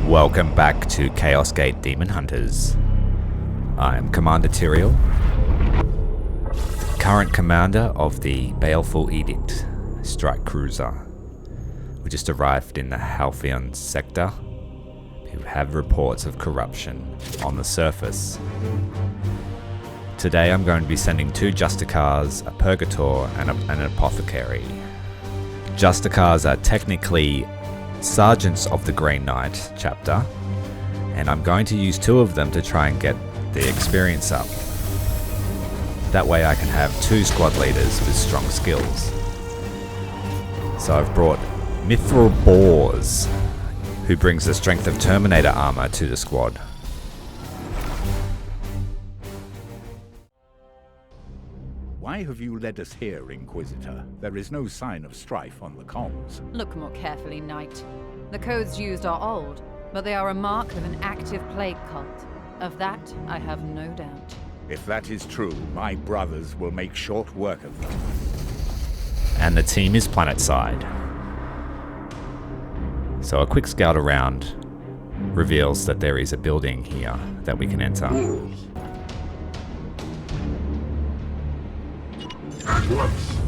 Welcome back to Chaos Gate Daemonhunters. I am Commander Tyrael, current commander of the Baleful Edict strike cruiser. We just arrived in the Halcyon sector, who have reports of corruption on the surface. Today I'm going to be sending 2 Justicars, a Purgator and an Apothecary. Justicars are technically Sergeants of the Grey Knight chapter, and I'm going to use 2 of them to try and get the experience up. That way I can have 2 squad leaders with strong skills. So I've brought Mithril Boars, who brings the strength of Terminator armor to the squad. Why have you led us here, Inquisitor? There is no sign of strife on the comms. Look more carefully, Knight. The codes used are old, but they are a mark of an active plague cult. Of that, I have no doubt. If that is true, my brothers will make short work of them. And the team is planetside. So a quick scout around reveals that there is a building here that we can enter.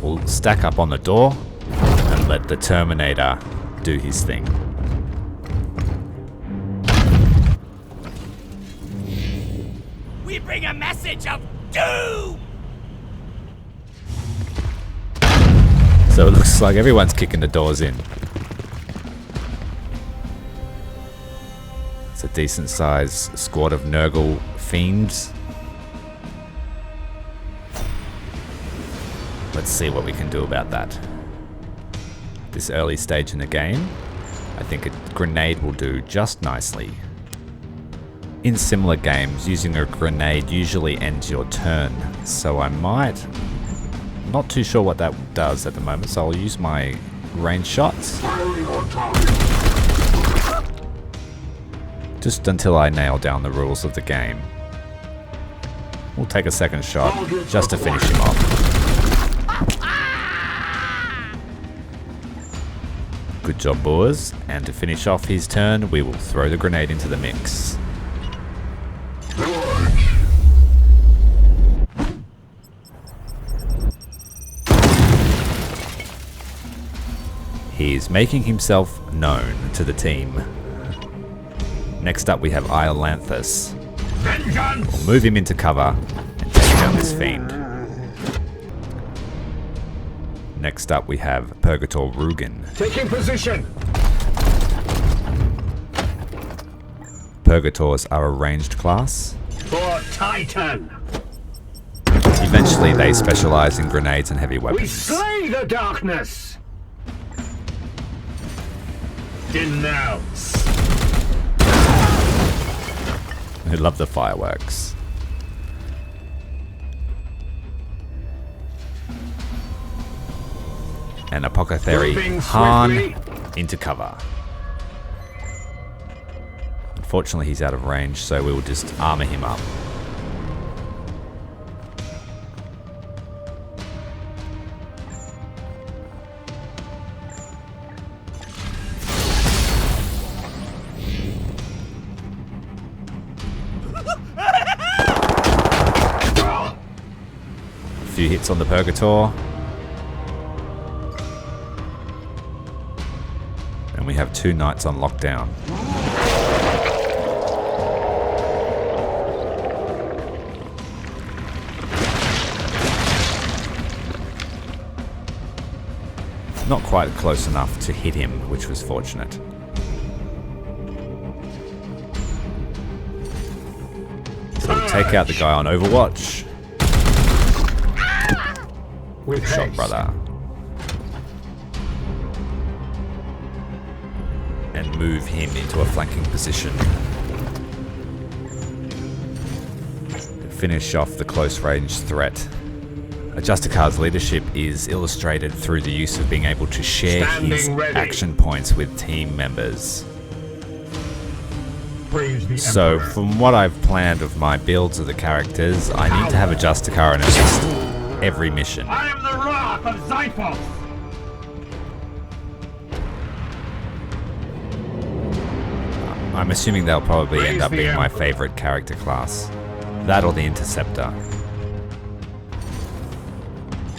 We'll stack up on the door and let the Terminator do his thing. We bring a message of doom! So it looks like everyone's kicking the doors in. It's a decent sized squad of Nurgle fiends. Let's see what we can do about that. This early stage in the game, I think a grenade will do just nicely. In similar games, using a grenade usually ends your turn, so I might... Not too sure what that does at the moment, so I'll use my range shots. Just until I nail down the rules of the game. We'll take a second shot, just to finish him off. Good job, boys. And to finish off his turn, we will throw the grenade into the mix. He is making himself known to the team. Next up we have Iolanthus. We'll move him into cover and take down this fiend. Next up we have Purgator Rugen. Taking position! Purgators are a ranged class. For Titan! Eventually they specialize in grenades and heavy We weapons. slay the darkness! Denounce! I love the fireworks. And Apothecary Moving Han swiftly. into cover. Unfortunately he's out of range, so we will just armor him up. A few hits on the Purgator. We have 2 knights on lockdown. Not quite close enough to hit him, which was fortunate. So we'll take out the guy on Overwatch. With Shot, haste. brother. And move him into a flanking position. To finish off the close range threat. A Justicar's leadership is illustrated through the use of being able to share his Standing ready. action points with team members. Praise the So Emperor. from what I've planned of my builds of the characters, I need to have a Justicar and assist every mission. I am the Wrath of Zyphos! I'm assuming they'll probably end up being my favorite character class. That or the Interceptor.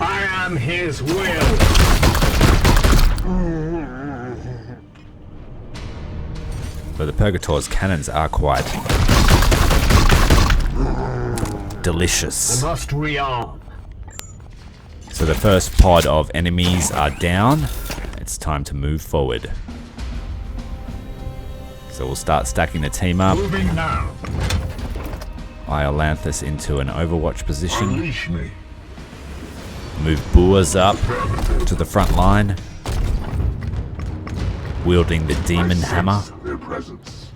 I am his will. But the Purgator's cannons are quite delicious. I must rearm. So the first pod of enemies are down. It's time to move forward. So we'll start stacking the team up. Moving now. Iolanthus into an overwatch position. Unleash me. Move Boers up to the front line. Wielding the Demon Hammer. Their presence.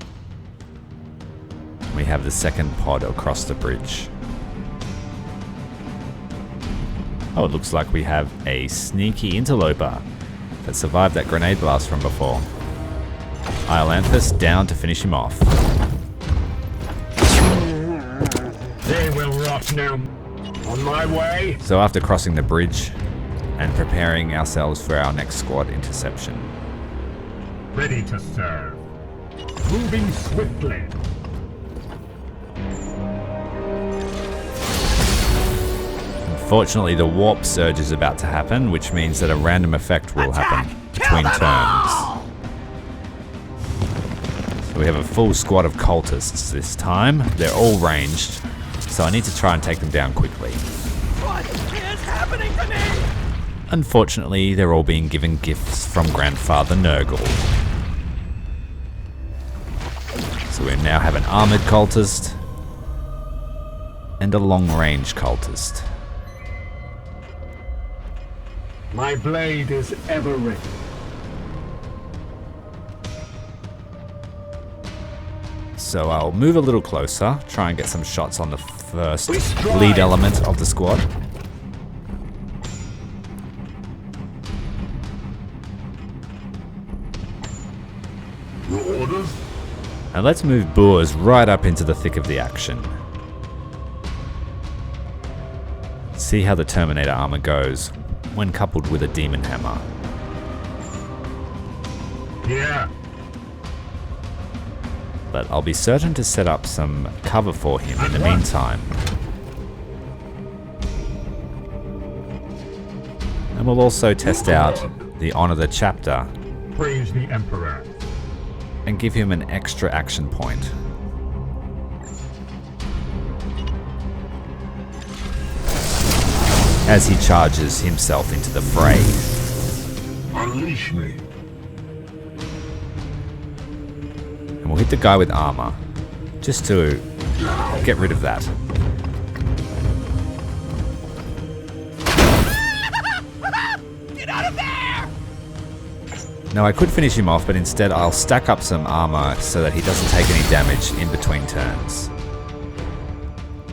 We have the second pod across the bridge. Oh, it looks like we have a sneaky interloper that survived that grenade blast from before. Iolanthus down to finish him off. They will rot now. On my way. So after crossing the bridge and preparing ourselves for our next squad interception. Ready to serve. Moving swiftly. Unfortunately, the warp surge is about to happen, which means that a random effect will happen between turns. So we have a full squad of cultists this time. They're all ranged, so I need to try and take them down quickly. What is happening to me? Unfortunately, they're all being given gifts from Grandfather Nurgle. So we now have an armored cultist and a long-range cultist. My blade is ever ready. So I'll move a little closer, try and get some shots on the first lead element of the squad. Your orders? And let's move Boers right up into the thick of the action. See how the Terminator armor goes when coupled with a Demon Hammer. Yeah. But I'll be certain to set up some cover for him in the meantime. And we'll also test out the Honor the Chapter Praise the Emperor. and give him an extra action point. As he charges himself into the fray. Unleash me. And we'll hit the guy with armor, just to get rid of that. Get out of there! Now I could finish him off, but instead I'll stack up some armor so that he doesn't take any damage in between turns.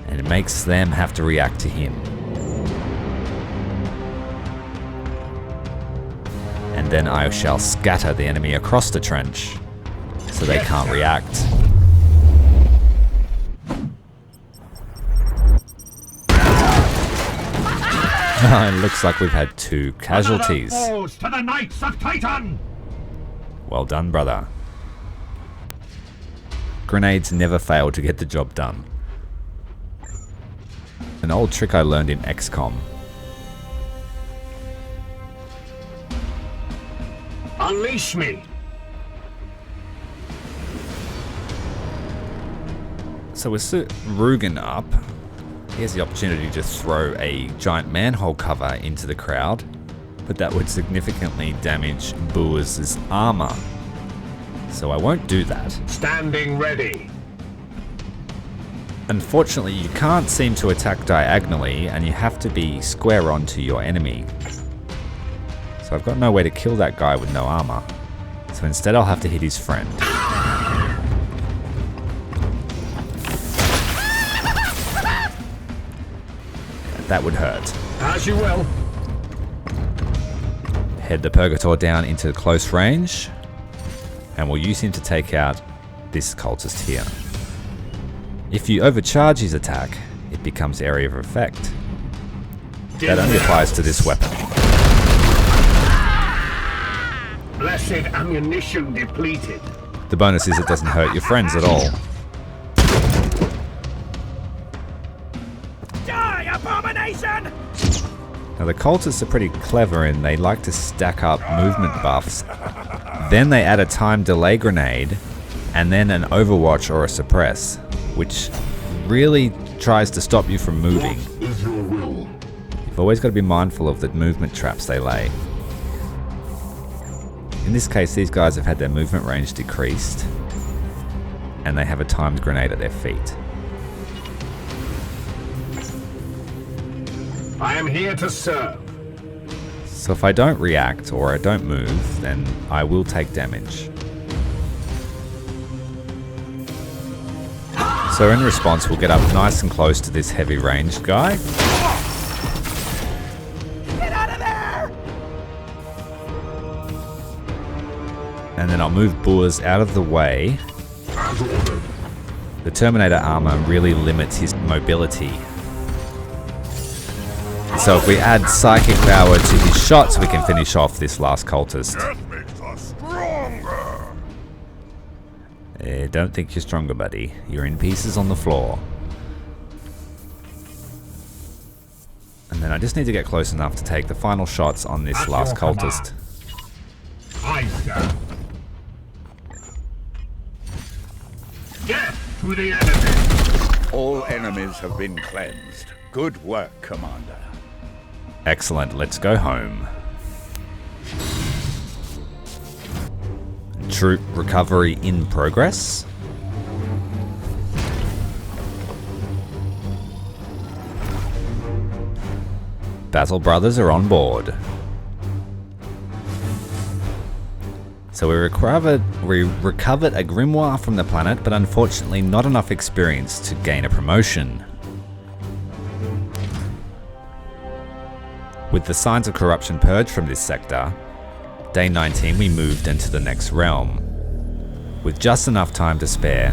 And it makes them have to react to him. And then I shall scatter the enemy across the trench so they can't react. It looks like we've had 2 casualties. Foes to the Knights of Titan! Well done, brother. Grenades never fail to get the job done. An old trick I learned in XCOM. Unleash me! So with Rugen up, he has the opportunity to throw a giant manhole cover into the crowd, but that would significantly damage Boers' armor. So I won't do that. Standing ready. Unfortunately, you can't seem to attack diagonally, and you have to be square on to your enemy. So I've got no way to kill that guy with no armor. So instead I'll have to hit his friend. That would hurt. As you will. Head the Purgator down into close range, and we'll use him to take out this cultist here. If you overcharge his attack, it becomes area of effect. That only applies to this weapon. Blessed ammunition depleted. The bonus is it doesn't hurt your friends at all. Die, abomination! Now the cultists are pretty clever and they like to stack up movement buffs. Then they add a time delay grenade and then an overwatch or a suppress, which really tries to stop you from moving. You've always got to be mindful of the movement traps they lay. In this case, these guys have had their movement range decreased and they have a timed grenade at their feet. I am here to serve. So if I don't react or I don't move, then I will take damage. So in response, we'll get up nice and close to this heavy ranged guy. Get out of there! And then I'll move Boers out of the way. The Terminator armor really limits his mobility. So if we add psychic power to his shots, we can finish off this last cultist. Death makes us stronger. Don't think you're stronger, buddy. You're in pieces on the floor. And then I just need to get close enough to take the final shots on this last cultist. I stand. Death to the enemy. All enemies have been cleansed. Good work, Commander. Excellent, let's go home. Troop recovery in progress. Battle Brothers are on board. So we recovered a grimoire from the planet, but unfortunately not enough experience to gain a promotion. With the signs of corruption purged from this sector, day 19 we moved into the next realm, with just enough time to spare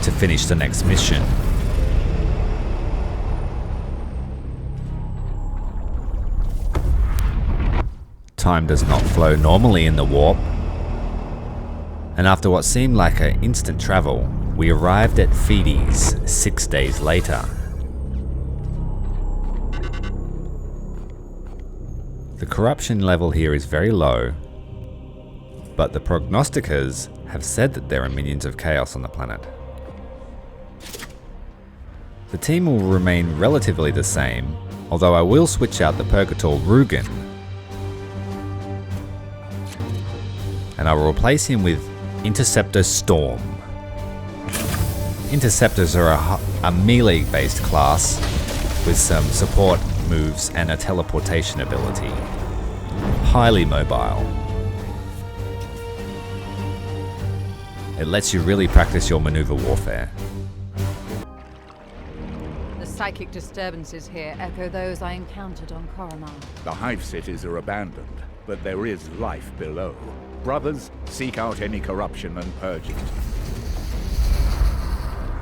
to finish the next mission. Time does not flow normally in the warp, and after what seemed like an instant travel, we arrived at Fides 6 days later. The corruption level here is very low, but the prognosticators have said that there are minions of chaos on the planet. The team will remain relatively the same, although I will switch out the Purgator Rugen, and I will replace him with Interceptor Storm. Interceptors are a melee-based class with some support moves and a teleportation ability. Highly mobile. It lets you really practice your maneuver warfare. The psychic disturbances here echo those I encountered on Coromar. The hive cities are abandoned, but there is life below. Brothers, seek out any corruption and purge it.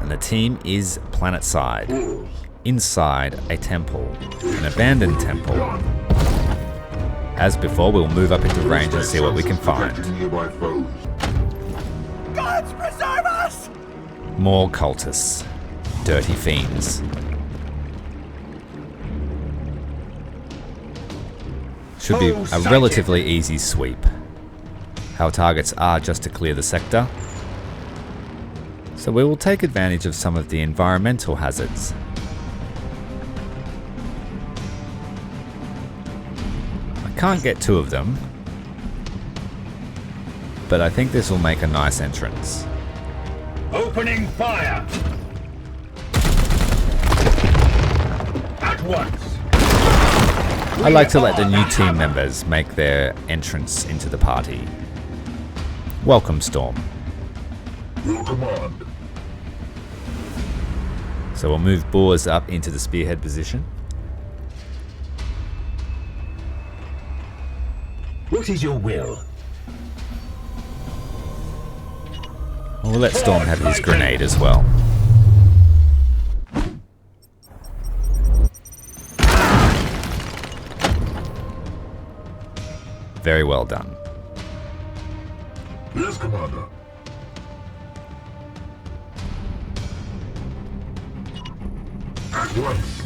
And the team is planetside, inside a temple, an abandoned temple. As before, we'll move up into range and see what we can find. Gods preserve us! More cultists. Dirty fiends. Should be a relatively easy sweep. Our targets are just to clear the sector, so we will take advantage of some of the environmental hazards. I can't get two of them, but I think this will make a nice entrance. Opening fire. At once. I like to let the new team members make their entrance into the party. Welcome, Storm. Your command. So we'll move Boers up into the spearhead position. What is your will? We'll let Storm have his grenade as well. Very well done. Yes, Commander. At once.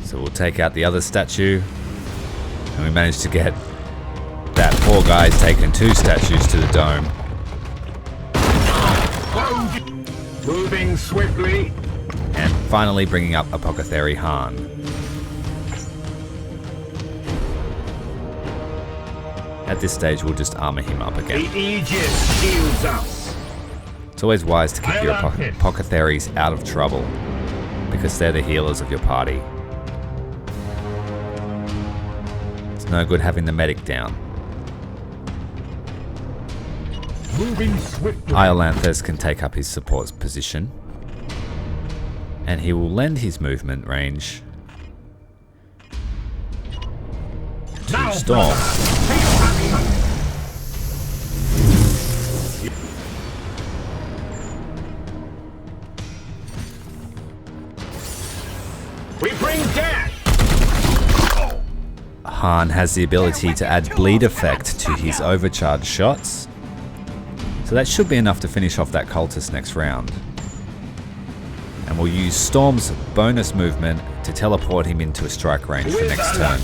So we'll take out the other statue. And we managed to get that poor guy's taken 2 statues to the dome. Moving swiftly. And finally bringing up Apothecary Han. At this stage, we'll just armor him up again. The Aegis shields us. It's always wise to keep your apothecaries out of trouble, because they're the healers of your party. It's no good having the medic down. Moving swiftly. Iolanthus can take up his support position, and he will lend his movement range to Storm. We bring death. Han has the ability to add bleed effect to his overcharged shots, so that should be enough to finish off that cultist next round. And we'll use Storm's bonus movement to teleport him into a strike range for next turn.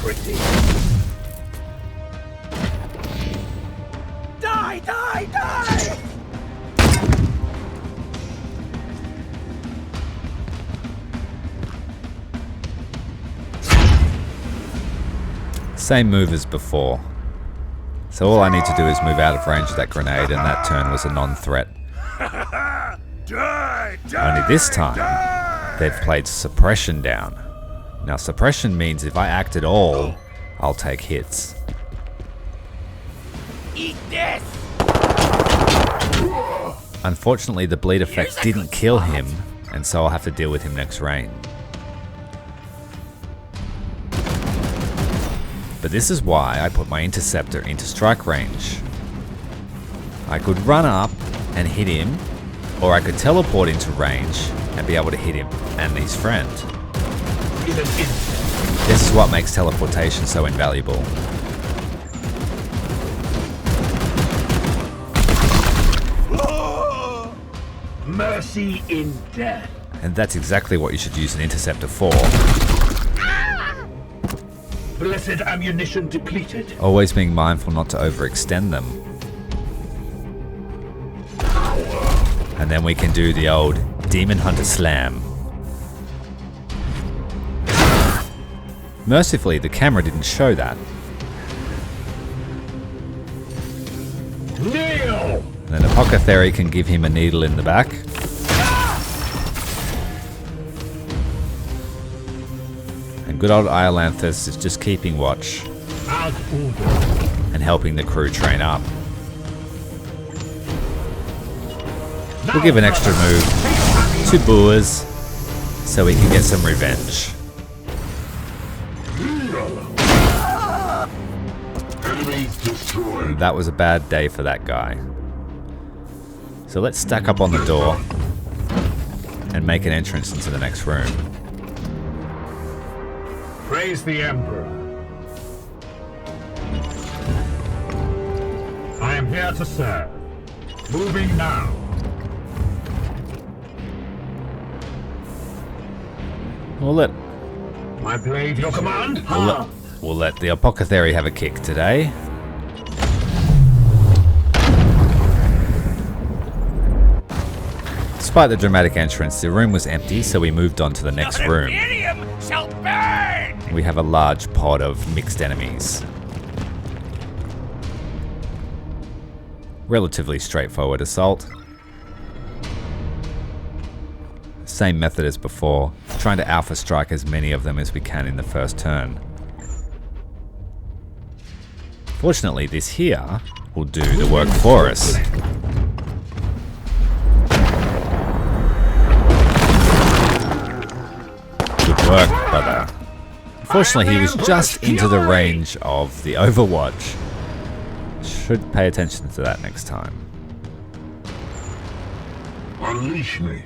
Die, die, die! Same move as before. So all I need to do is move out of range of that grenade, and that turn was a non-threat. Only this time, they've played suppression down. Now suppression means if I act at all, I'll take hits. Eat this! Unfortunately, the bleed effect didn't kill him, and so I'll have to deal with him next range. But this is why I put my interceptor into strike range. I could run up and hit him, or I could teleport into range and be able to hit him and his friend. This is what makes teleportation so invaluable. Mercy in death. And that's exactly what you should use an interceptor for. Blessed ammunition depleted. Always being mindful not to overextend them. And then we can do the old Daemonhunter slam. Mercifully, the camera didn't show that. Kneel! Then Apothecary can give him a needle in the back. And good old Iolanthus is just keeping watch Out order. and helping the crew train up. We'll give an extra move to Boers so we can get some revenge. And that was a bad day for that guy. So let's stack up on the door and make an entrance into the next room. Praise the Emperor. I am here to serve. Moving now. We'll let My blade, your command. we'll let the Apothecary have a kick today. Despite the dramatic entrance, the room was empty, so we moved on to the next room. Imperium shall burn! We have a large pod of mixed enemies. Relatively straightforward assault. Same method as before, trying to alpha strike as many of them as we can in the first turn. Fortunately, this here will do the work for us. Good work, brother. Unfortunately, he was just into the range of the Overwatch. Should pay attention to that next time. Unleash me.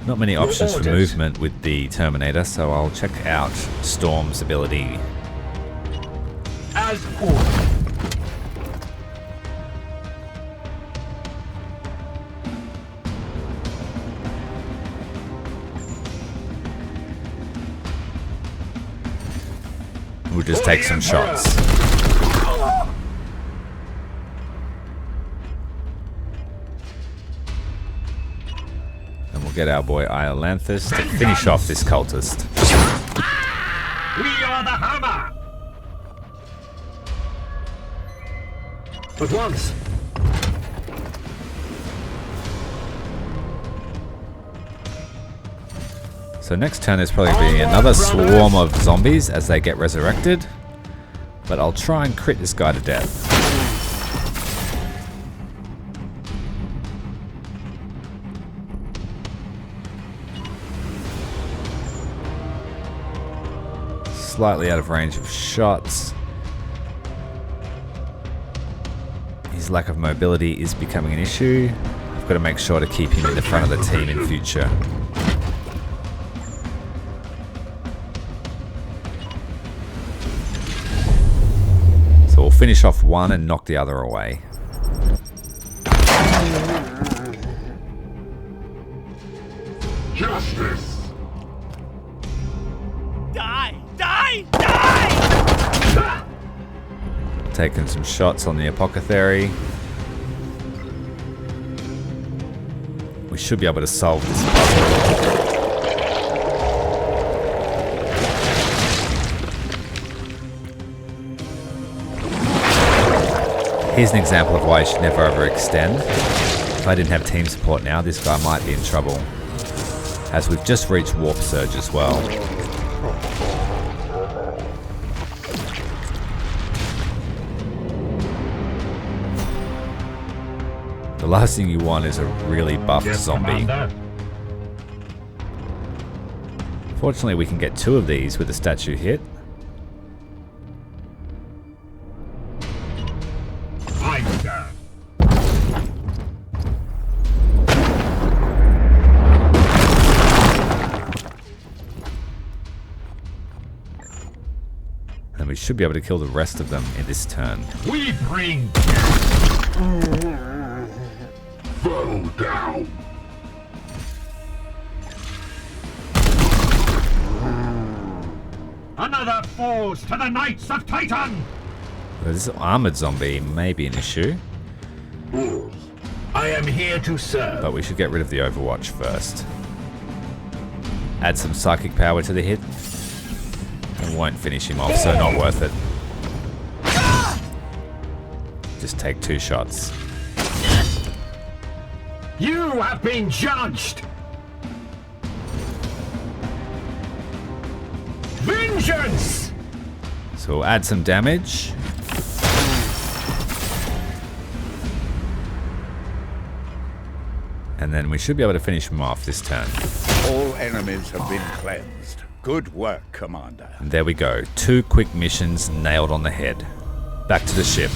Not many options for movement with the Terminator, so I'll check out Storm's ability. As ordered. We'll just take some shots. And we'll get our boy Iolanthus to finish off this cultist. We are the hammer! At once. So next turn there's probably be another swarm of zombies as they get resurrected. But I'll try and crit this guy to death. Slightly out of range of shots. His lack of mobility is becoming an issue. I've got to make sure to keep him in the front of the team in future. So we'll finish off one and knock the other away. Justice! Die! Die! Die! Taking some shots on the apothecary. We should be able to solve this puzzle. Here's an example of why you should never overextend. If I didn't have team support now, this guy might be in trouble. As we've just reached Warp Surge as well. The last thing you want is a really buffed zombie. Commander. Fortunately, we can get 2 of these with a statue hit. And we should be able to kill the rest of them in this turn. We bring Bow down! another falls to the Knights of Titan! This armored zombie may be an issue, I am here to serve. but we should get rid of the Overwatch first. Add some psychic power to the hit. It won't finish him off, so not worth it. Just take 2 shots. You have been judged! Vengeance! So we'll add some damage. And then we should be able to finish him off this turn. All enemies have been cleansed. Good work, Commander. And there we go. 2 quick missions nailed on the head. Back to the ship.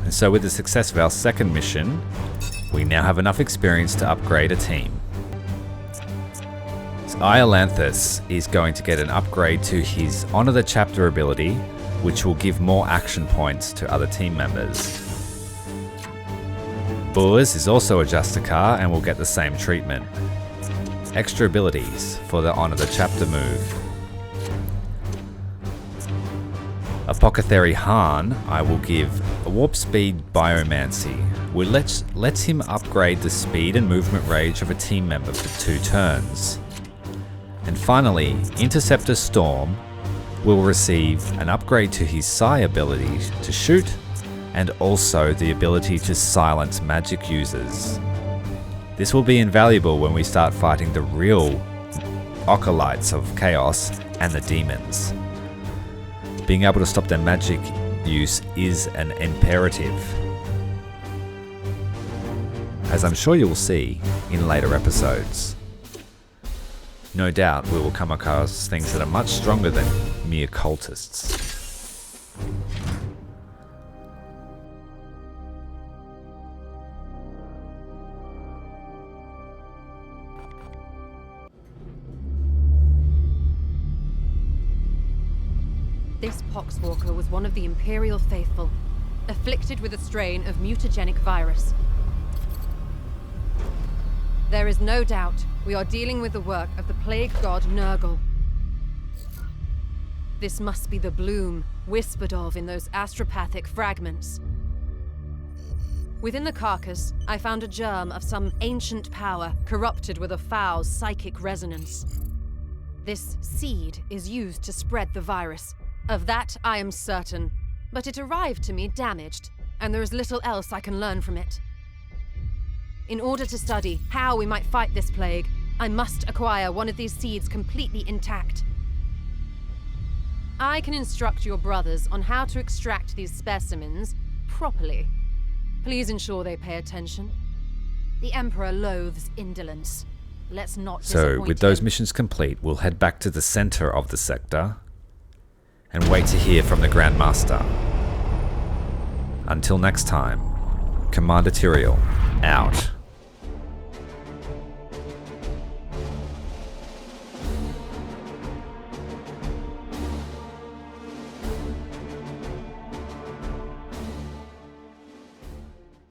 And so with the success of our second mission, we now have enough experience to upgrade a team. So Iolanthus is going to get an upgrade to his Honor the Chapter ability, which will give more action points to other team members. Boaz is also a Justicar and will get the same treatment. Extra abilities for the Honor the Chapter move. Apothecary Han, I will give a warp speed biomancy, which lets him upgrade the speed and movement range of a team member for 2 turns. And finally, Interceptor Storm will receive an upgrade to his Psi ability to shoot, and also the ability to silence magic users. This will be invaluable when we start fighting the real acolytes of chaos and the demons. Being able to stop their magic use is an imperative, as I'm sure you will see in later episodes. No doubt we will come across things that are much stronger than mere cultists. This POXWALKER was one of the Imperial faithful, afflicted with a strain of mutagenic virus. There is no doubt we are dealing with the work of the plague god Nurgle. This must be the bloom whispered of in those astropathic fragments. Within the carcass, I found a germ of some ancient power corrupted with a foul psychic resonance. This seed is used to spread the virus. Of that I am certain, but it arrived to me damaged, and there is little else I can learn from it. In order to study how we might fight this plague, I must acquire one of these seeds completely intact. I can instruct your brothers on how to extract these specimens properly. Please ensure they pay attention. The Emperor loathes indolence. Let's not disappoint So, with those him. missions complete, we'll head back to the center of the sector and wait to hear from the Grand Master. Until next time, Commander Tyrael, out.